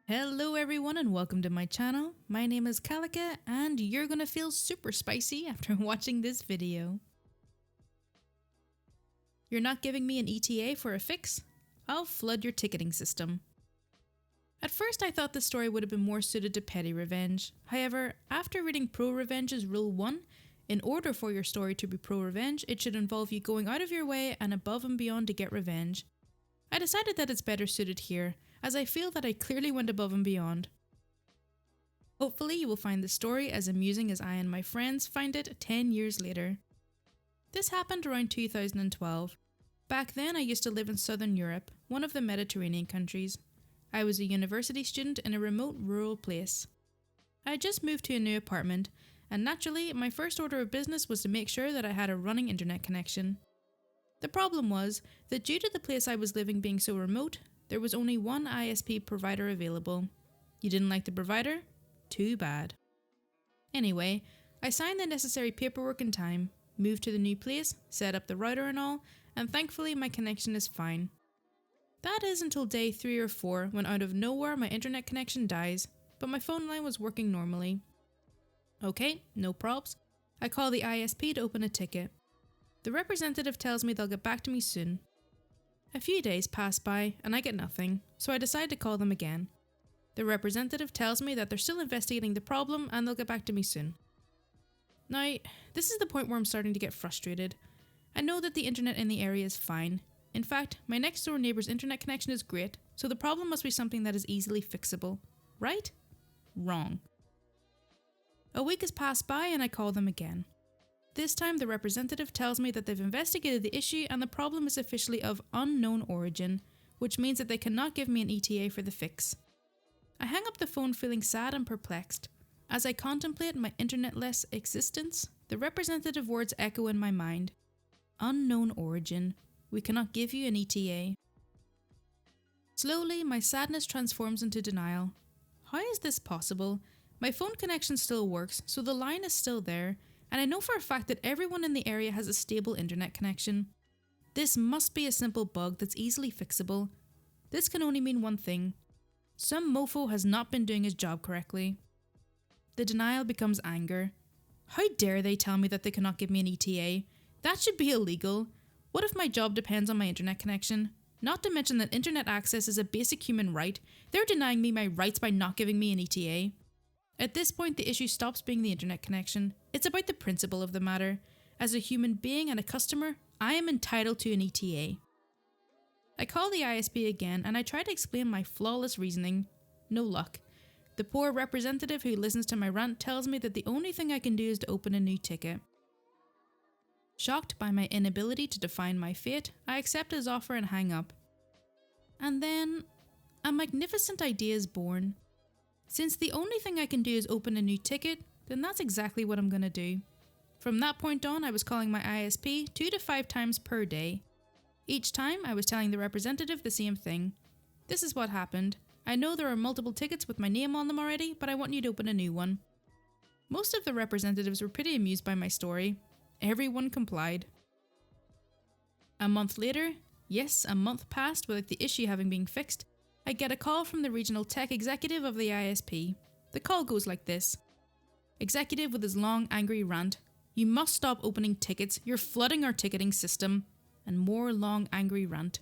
Hello everyone and welcome to my channel. My name is Kalica and you're gonna feel super spicy after watching this video. You're not giving me an ETA for a fix? I'll flood your ticketing system. At first I thought this story would have been more suited to petty revenge. However, after reading ProRevenge's Rule 1, in order for your story to be pro-revenge, it should involve you going out of your way and above and beyond to get revenge. I decided that it's better suited here, as I feel that I clearly went above and beyond. Hopefully you will find the story as amusing as I and my friends find it 10 years later. This happened around 2012. Back then I used to live in Southern Europe, one of the Mediterranean countries. I was a university student in a remote rural place. I had just moved to a new apartment, and naturally my first order of business was to make sure that I had a running internet connection. The problem was that due to the place I was living being so remote, there was only one ISP provider available. You didn't like the provider? Too bad. Anyway, I signed the necessary paperwork in time, moved to the new place, set up the router and all, and thankfully my connection is fine. That is until day 3 or 4 when out of nowhere my internet connection dies, but my phone line was working normally. Okay, no probs. I call the ISP to open a ticket. The representative tells me they'll get back to me soon. A few days pass by and I get nothing, so I decide to call them again. The representative tells me that they're still investigating the problem and they'll get back to me soon. Now, this is the point where I'm starting to get frustrated. I know that the internet in the area is fine. In fact, my next door neighbour's internet connection is great, so the problem must be something that is easily fixable. Right? Wrong. A week has passed by and I call them again. This time the representative tells me that they've investigated the issue and the problem is officially of unknown origin, which means that they cannot give me an ETA for the fix. I hang up the phone feeling sad and perplexed. As I contemplate my internetless existence, the representative words echo in my mind. Unknown origin. We cannot give you an ETA. Slowly, my sadness transforms into denial. How is this possible? My phone connection still works, so the line is still there, and I know for a fact that everyone in the area has a stable internet connection. This must be a simple bug that's easily fixable. This can only mean one thing. Some mofo has not been doing his job correctly. The denial becomes anger. How dare they tell me that they cannot give me an ETA? That should be illegal. What if my job depends on my internet connection? Not to mention that internet access is a basic human right. They're denying me my rights by not giving me an ETA. At this point, the issue stops being the internet connection. It's about the principle of the matter. As a human being and a customer, I am entitled to an ETA. I call the ISP again and I try to explain my flawless reasoning. No luck. The poor representative who listens to my rant tells me that the only thing I can do is to open a new ticket. Shocked by my inability to define my fate, I accept his offer and hang up. And then, a magnificent idea is born. Since the only thing I can do is open a new ticket, then that's exactly what I'm gonna do. From that point on, I was calling my ISP 2 to 5 times per day. Each time, I was telling the representative the same thing. This is what happened. I know there are multiple tickets with my name on them already, but I want you to open a new one. Most of the representatives were pretty amused by my story. Everyone complied. A month later, yes, a month passed without the issue having been fixed, I get a call from the regional tech executive of the ISP. The call goes like this. Executive with his long, angry rant. You must stop opening tickets, you're flooding our ticketing system. And more long, angry rant.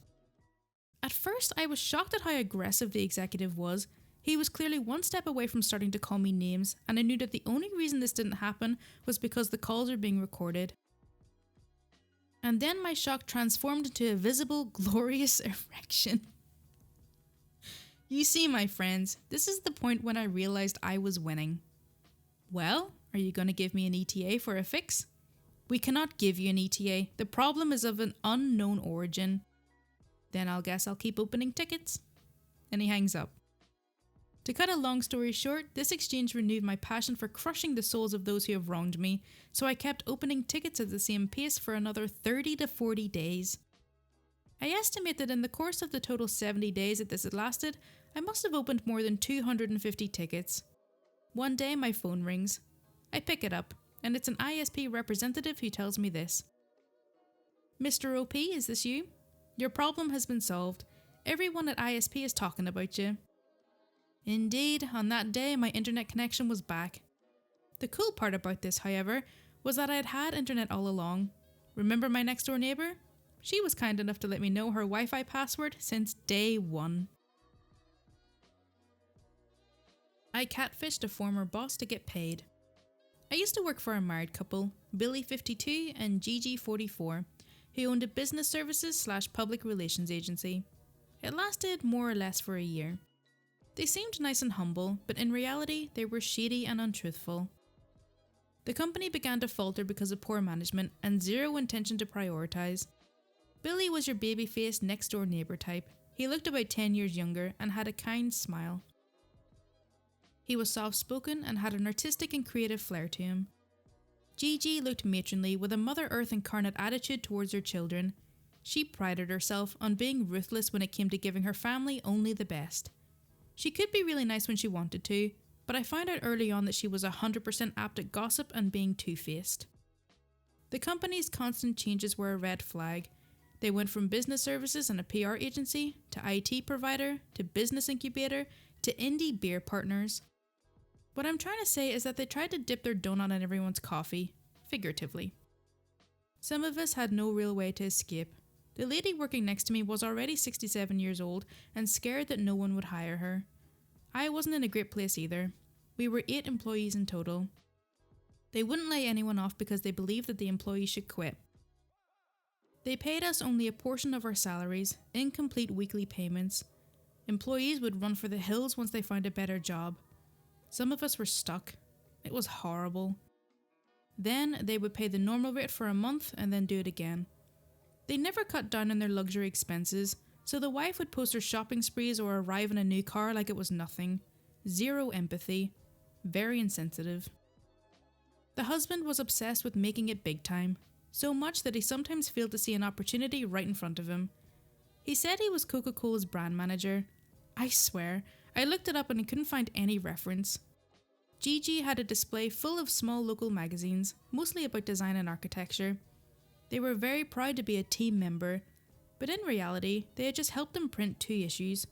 At first, I was shocked at how aggressive the executive was. He was clearly one step away from starting to call me names, and I knew that the only reason this didn't happen was because the calls are being recorded. And then my shock transformed into a visible, glorious erection. You see, my friends, this is the point when I realized I was winning. Well, are you going to give me an ETA for a fix? We cannot give you an ETA. The problem is of an unknown origin. Then I'll guess I'll keep opening tickets. And he hangs up. To cut a long story short, this exchange renewed my passion for crushing the souls of those who have wronged me, so I kept opening tickets at the same pace for another 30 to 40 days. I estimate that in the course of the total 70 days that this had lasted, I must have opened more than 250 tickets. One day my phone rings. I pick it up, and it's an ISP representative who tells me this. Mr. OP, is this you? Your problem has been solved. Everyone at ISP is talking about you. Indeed, on that day my internet connection was back. The cool part about this, however, was that I had had internet all along. Remember my next door neighbour? She was kind enough to let me know her Wi-Fi password since day one. I catfished a former boss to get paid. I used to work for a married couple, Billy 52 and Gigi 44, who owned a business services / public relations agency. It lasted more or less for a year. They seemed nice and humble, but in reality they were shady and untruthful. The company began to falter because of poor management and zero intention to prioritise. Billy was your baby-faced next-door neighbour type. He looked about 10 years younger and had a kind smile. He was soft-spoken and had an artistic and creative flair to him. Gigi looked matronly with a Mother Earth incarnate attitude towards her children. She prided herself on being ruthless when it came to giving her family only the best. She could be really nice when she wanted to, but I found out early on that she was 100% apt at gossip and being two-faced. The company's constant changes were a red flag. They went from business services and a PR agency, to IT provider, to business incubator, to indie beer partners. What I'm trying to say is that they tried to dip their donut in everyone's coffee, figuratively. Some of us had no real way to escape. The lady working next to me was already 67 years old and scared that no one would hire her. I wasn't in a great place either. We were 8 employees in total. They wouldn't lay anyone off because they believed that the employee should quit. They paid us only a portion of our salaries, incomplete weekly payments. Employees would run for the hills once they found a better job. Some of us were stuck. It was horrible. Then they would pay the normal rate for a month and then do it again. They never cut down on their luxury expenses, so the wife would post her shopping sprees or arrive in a new car like it was nothing. Zero empathy. Very insensitive. The husband was obsessed with making it big time, so much that he sometimes failed to see an opportunity right in front of him. He said he was Coca-Cola's brand manager. I swear, I looked it up and I couldn't find any reference. Gigi had a display full of small local magazines, mostly about design and architecture. They were very proud to be a team member, but in reality, they had just helped them print 2 issues.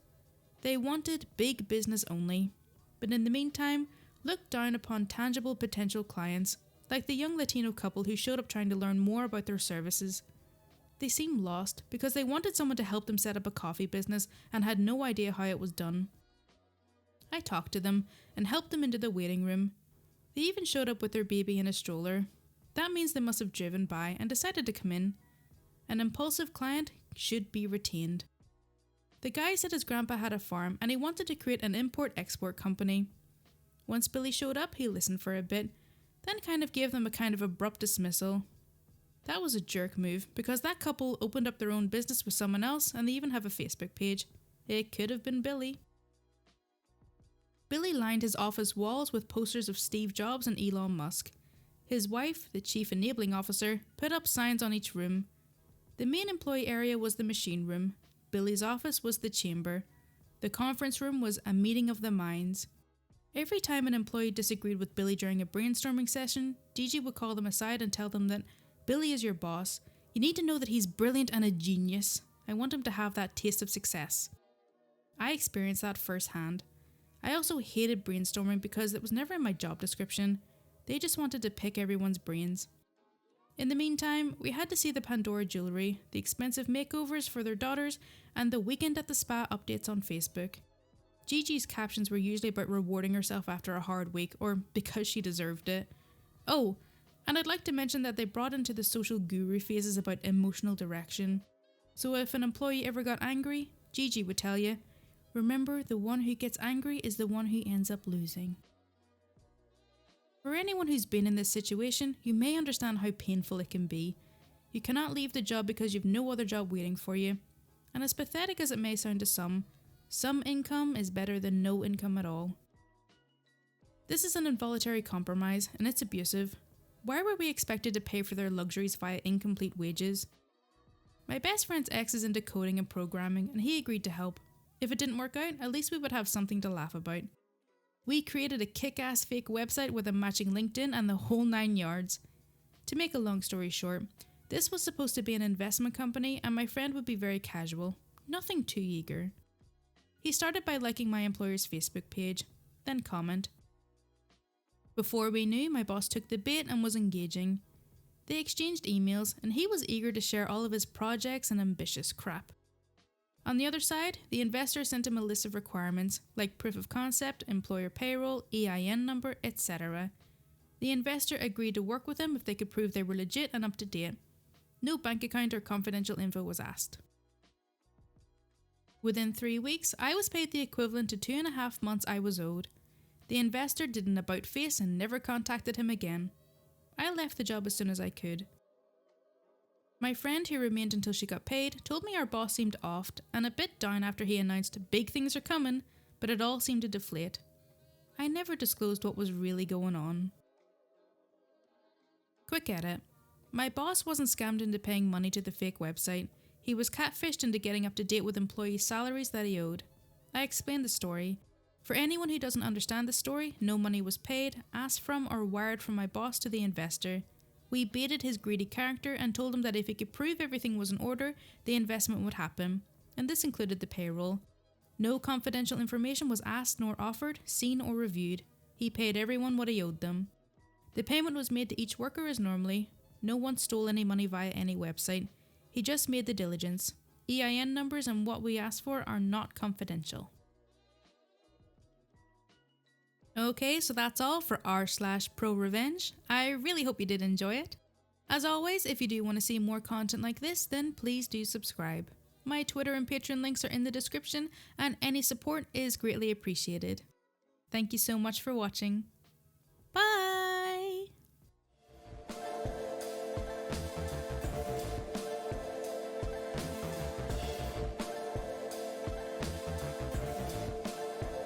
They wanted big business only, but in the meantime, looked down upon tangible potential clients, like the young Latino couple who showed up trying to learn more about their services. They seemed lost because they wanted someone to help them set up a coffee business and had no idea how it was done. I talked to them and helped them into the waiting room. They even showed up with their baby in a stroller. That means they must have driven by and decided to come in. An impulsive client should be retained. The guy said his grandpa had a farm and he wanted to create an import-export company. Once Billy showed up, he listened for a bit, then kind of gave them a kind of abrupt dismissal. That was a jerk move because that couple opened up their own business with someone else and they even have a Facebook page. It could have been Billy. Billy lined his office walls with posters of Steve Jobs and Elon Musk. His wife, the chief enabling officer, put up signs on each room. The main employee area was the machine room. Billy's office was the chamber. The conference room was a meeting of the minds. Every time an employee disagreed with Billy during a brainstorming session, Gigi would call them aside and tell them that Billy is your boss. You need to know that he's brilliant and a genius. I want him to have that taste of success. I experienced that firsthand. I also hated brainstorming because it was never in my job description. They just wanted to pick everyone's brains. In the meantime, we had to see the Pandora jewellery, the expensive makeovers for their daughters, and the weekend at the spa updates on Facebook. Gigi's captions were usually about rewarding herself after a hard week, or because she deserved it. Oh, and I'd like to mention that they brought into the social guru phases about emotional direction. So if an employee ever got angry, Gigi would tell you, remember, the one who gets angry is the one who ends up losing. For anyone who's been in this situation, you may understand how painful it can be. You cannot leave the job because you've no other job waiting for you. And as pathetic as it may sound to some income is better than no income at all. This is an involuntary compromise, and it's abusive. Why were we expected to pay for their luxuries via incomplete wages? My best friend's ex is into coding and programming, and he agreed to help. If it didn't work out, at least we would have something to laugh about. We created a kick-ass fake website with a matching LinkedIn and the whole 9 yards. To make a long story short, this was supposed to be an investment company and my friend would be very casual, nothing too eager. He started by liking my employer's Facebook page, then comment. Before we knew, my boss took the bait and was engaging. They exchanged emails, and he was eager to share all of his projects and ambitious crap. On the other side, the investor sent him a list of requirements, like proof of concept, employer payroll, EIN number, etc. The investor agreed to work with him if they could prove they were legit and up to date. No bank account or confidential info was asked. Within 3 weeks, I was paid the equivalent to 2.5 months I was owed. The investor did an about face and never contacted him again. I left the job as soon as I could. My friend, who remained until she got paid, told me our boss seemed off and a bit down after he announced big things are coming, but it all seemed to deflate. I never disclosed what was really going on. Quick edit. My boss wasn't scammed into paying money to the fake website. He was catfished into getting up to date with employee salaries that he owed. I explained the story. For anyone who doesn't understand the story, no money was paid, asked from or wired from my boss to the investor. We baited his greedy character and told him that if he could prove everything was in order, the investment would happen, and this included the payroll. No confidential information was asked nor offered, seen or reviewed. He paid everyone what he owed them. The payment was made to each worker as normally. No one stole any money via any website. He just made the diligence. EIN numbers and what we asked for are not confidential. Okay, so that's all for r/ProRevenge. I really hope you did enjoy it. As always, if you do want to see more content like this, then please do subscribe. My Twitter and Patreon links are in the description, and any support is greatly appreciated. Thank you so much for watching.